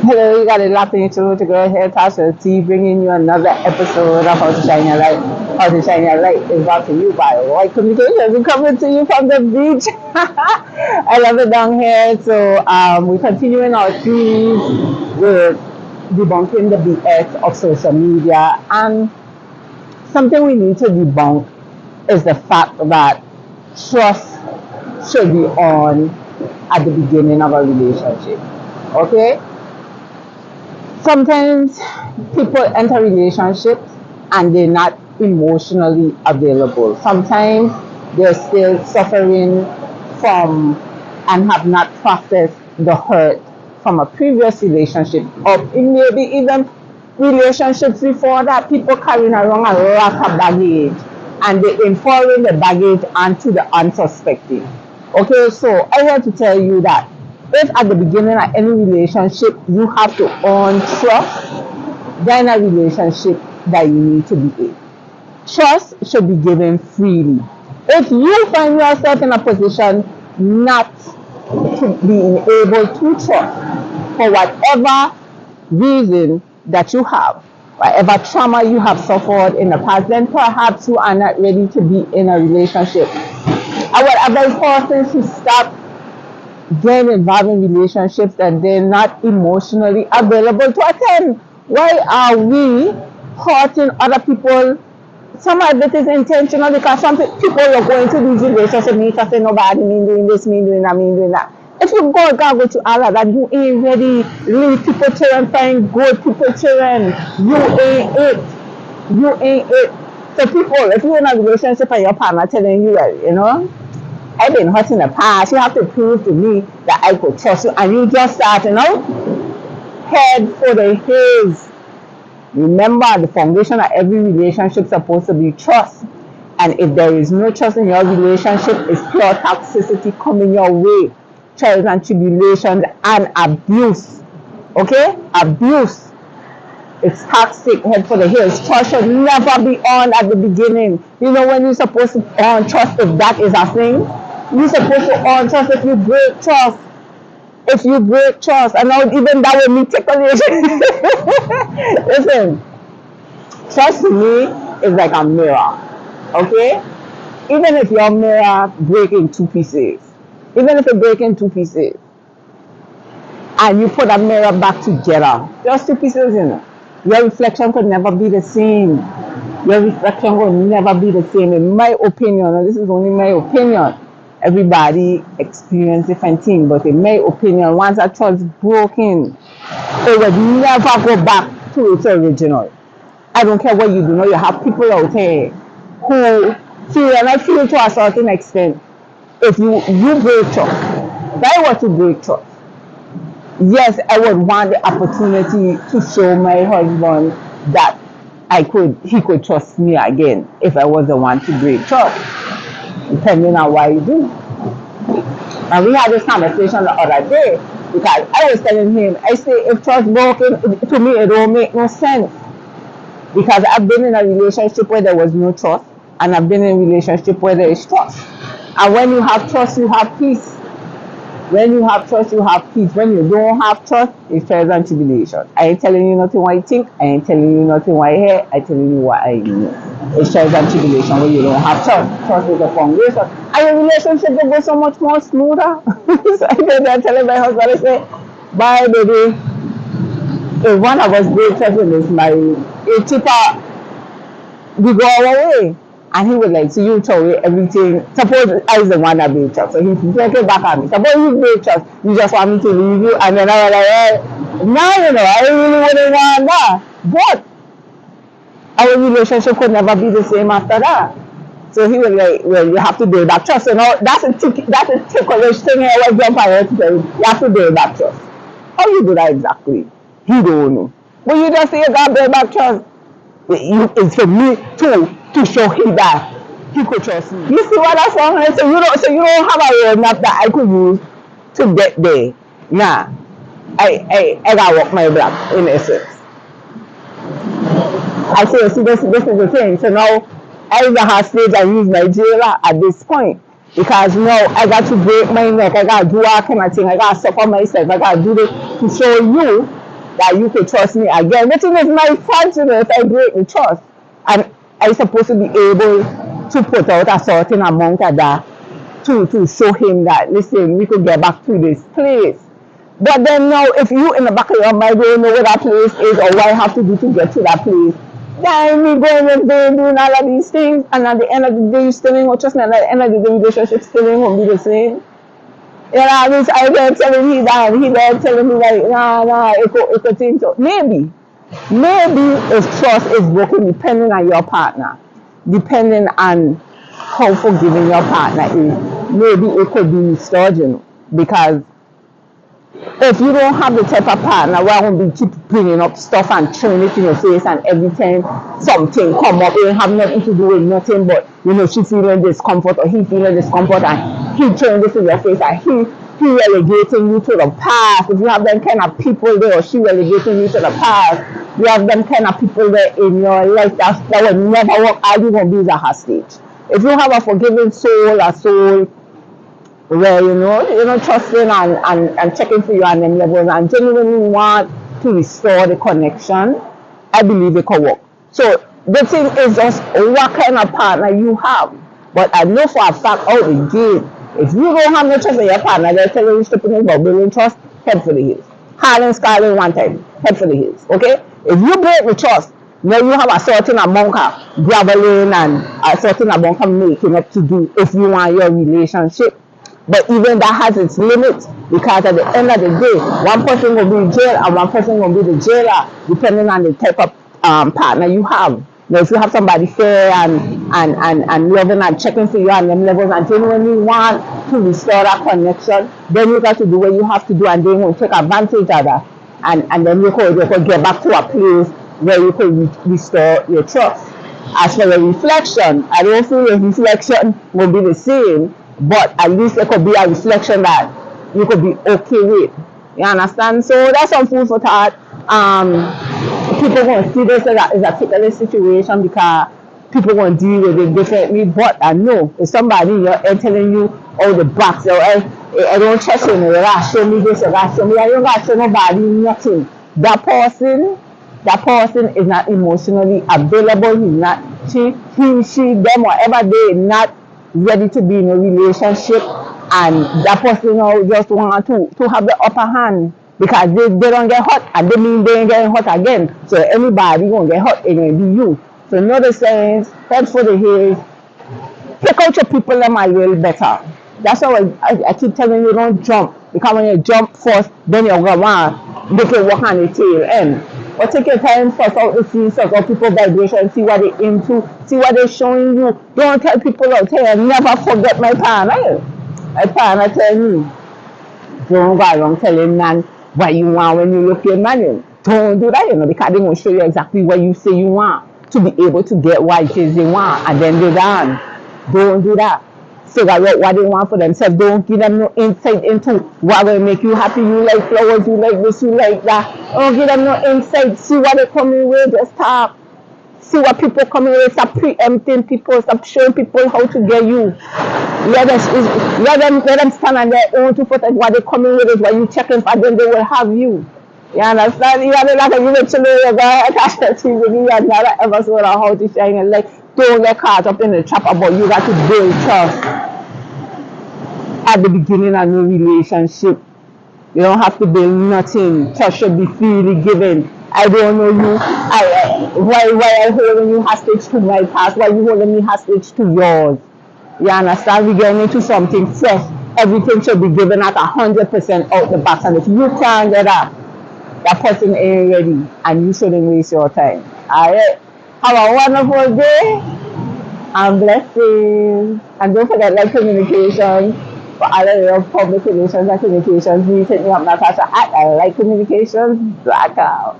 Hello, you got it locked into with your girl here, Tasha T, bringing you another episode of How to Shine Your Light. How to Shine Your Light is brought to you by White Communications. We're coming to you from the beach. I love it down here. So we're continuing our series with debunking the BS of social media. And something we need to debunk is the fact that trust should be on at the beginning of a relationship. Okay? Sometimes people enter relationships and they're not emotionally available. Sometimes they're still suffering from and have not processed the hurt from a previous relationship, or maybe even relationships before that. People carrying around a lot of baggage and they're informing the baggage onto the unsuspecting. Okay, so I have to tell you that if at the beginning of any relationship you have to earn trust, then a relationship that you need to be in. Trust should be given freely. If you find yourself in a position not to being able to trust for whatever reason that you have, whatever trauma you have suffered in the past, then perhaps you are not ready to be in a relationship. I would advise persons to stop getting involved in relationships that they're not emotionally available to attend. Why are we hurting other people? Some of it is intentional because some people are going to these relationships and just say nobody mean doing this, mean doing that, mean doing that. If you go to all of that, you ain't ready. Leave people children, find good people children. You ain't it. You ain't it. So people, if you're in a relationship and your partner telling you, I've been hurt in the past, you have to prove to me that I could trust you, and you just start, head for the hills. Remember, the foundation of every relationship is supposed to be trust. And if there is no trust in your relationship, it's pure toxicity coming your way. Trials and tribulations and abuse. Okay? Abuse. It's toxic, head for the hills. Trust should never be on at the beginning. You know when you're supposed to earn trust, if that is a thing? You're supposed to earn trust if you break trust. If you break trust, and now even that will be ticklish. Listen, trust to me is like a mirror. Okay? Even if your mirror break in two pieces, even if it break in two pieces, and you put a mirror back together, just two pieces, your reflection could never be the same. Your reflection will never be the same. In my opinion, and this is only my opinion, everybody experience different things, but in my opinion, once a trust is broken, it would never go back to its original. I don't care what you do. You have people out there who feel, and I feel to a certain extent, if you break trust, if I were to break trust, yes, I would want the opportunity to show my husband that he could trust me again if I was the one to break trust, depending on what you do. And we had this conversation the other day because I was telling him, I say, if trust broken, to me it don't make no sense. Because I've been in a relationship where there was no trust, and I've been in a relationship where there is trust. And when you have trust, you have peace. When you have trust, you have peace. When you don't have trust, it's trials and tribulations. I ain't telling you nothing what I think. I ain't telling you nothing what I hear. I telling you what I know. It's trials and tribulations when you don't have trust. Trust is the foundation. And your relationship will go so much more smoother. So I'm telling my husband, I say, bye baby. If one of us breaks up and is married, it's cheaper we go our way. And he would like, so you tell me everything. Suppose I was the one that breaks up, so he take it back at me. Suppose you break up, you just want me to leave you, and then I was like, hey, now I really wouldn't want that. But our relationship could never be the same after that. So he was like, well, you have to build that trust. So now that's a ticklish thing here. I jump on it to tell you, you have to build that trust. How you do that exactly? He don't know. But you just say you got to build that trust. It's for me to show him that he could trust me. You see what I'm saying? So you don't have a roadmap that I could use to get there. Nah, I gotta walk my block in essence. I say, see, this is the thing. So now I either have stage and use my jailer at this point, because now I got to break my neck. I gotta do all kind of thing. I gotta suffer myself. I gotta do this to show you that you could trust me again. Which is my fault, if I break the trust. And I'm supposed to be able to put out a certain amount of that to show him that, listen, we could get back to this place. But then now, if you in the back of your mind don't know where that place is or what I have to do to get to that place, then me going and doing all of these things, and at the end of the day, you still ain't gonna trust me, and at the end of the day, relationship still ain't gonna be the same. You know, I mean, I there telling me that, and he there telling me like, nah, it could think so. Maybe if trust is broken, depending on your partner, depending on how forgiving your partner is, maybe it could be restored, because if you don't have the type of partner where I won't be keep bringing up stuff and throwing it in your face, and every time something come up, it have nothing to do with nothing, but she feeling discomfort or he feeling discomfort, and he throwing this in your face, and he relegating you to the past. If you have them kind of people there, or she relegating you to the past, you have them kind of people there in your life that will never work. All you gonna be is a hostage. If you have a forgiving soul, a soul where trusting and checking for you and them levels, and genuinely want to restore the connection, I believe it could work. So the thing is just what kind of partner you have. But I know for a fact out the gate, if you don't have no trust in your partner, they're telling you stupid about building trust, head for the hills. Hard and scarlet one time, head for the hills. Okay? If you break the trust, now you have a certain amount of graveling and a certain amount of making up to do if you want your relationship. But even that has its limits, because at the end of the day, one person will be in jail and one person will be the jailer, depending on the type of partner you have. Now, if you have somebody fair and loving and checking for you on them levels, and genuinely want to restore that connection, then you got to do what you have to do, and they won't take advantage of that. And then you could get back to a place where you could restore your trust. As for the reflection, I don't feel the reflection will be the same, but at least it could be a reflection that you could be okay with. You understand? So that's some food for thought. People going to see this as a particular situation because people going to deal with it differently. But I know if somebody telling you, oh, the box, I don't trust you, show me this, show me. I don't got to show nobody nothing. That person is not emotionally available. He's not, she, them, whatever, they not ready to be in a relationship, and that person just want to have the upper hand, because they don't get hot, and they mean they ain't getting hot again. So anybody gonna get hot, it gonna be you. So know the sayings, head for the hills, pick out your people them a little better. That's why I keep telling you, don't jump, because when you jump first, then you're gonna want make it work on the tail end. But take your time, first out the scene, first out people vibration, see what they're into, see what they're showing you. Don't tell people out here, never forget my partner. My partner tell me, don't go around telling man what you want when you look your man. Don't do that, because they're going to show you exactly what you say you want to be able to get what it is they want, and then they're done. Don't do that. Figure out what they want for themselves. Don't give them no insight into what will make you happy. You like flowers, you like this, you like that. Don't give them no insight. See what they're coming with. Just talk. See what people coming with. Stop preempting people. Stop showing people how to get you. Let them stand on their own 2 foot, and what they're coming with is what you checking for, then they will have you. You understand? You have to like you let you know you're going to catch that TV. You have another episode of how to shine your light. Don't get caught up in the trap about you got to build trust at the beginning of no relationship. You don't have to build nothing. Trust should be freely given. I don't know you. Why I holding you hostage to my past? Why you holding me hostage to yours? You understand? We're getting into something fresh. Everything should be given at 100% out the box. And if you can't get that person ain't ready, and you shouldn't waste your time. Alright? Have a wonderful day and blessings. And don't forget, like communication for all of your public relations and communications. You take me up, Natasha at I like communications. Blackout.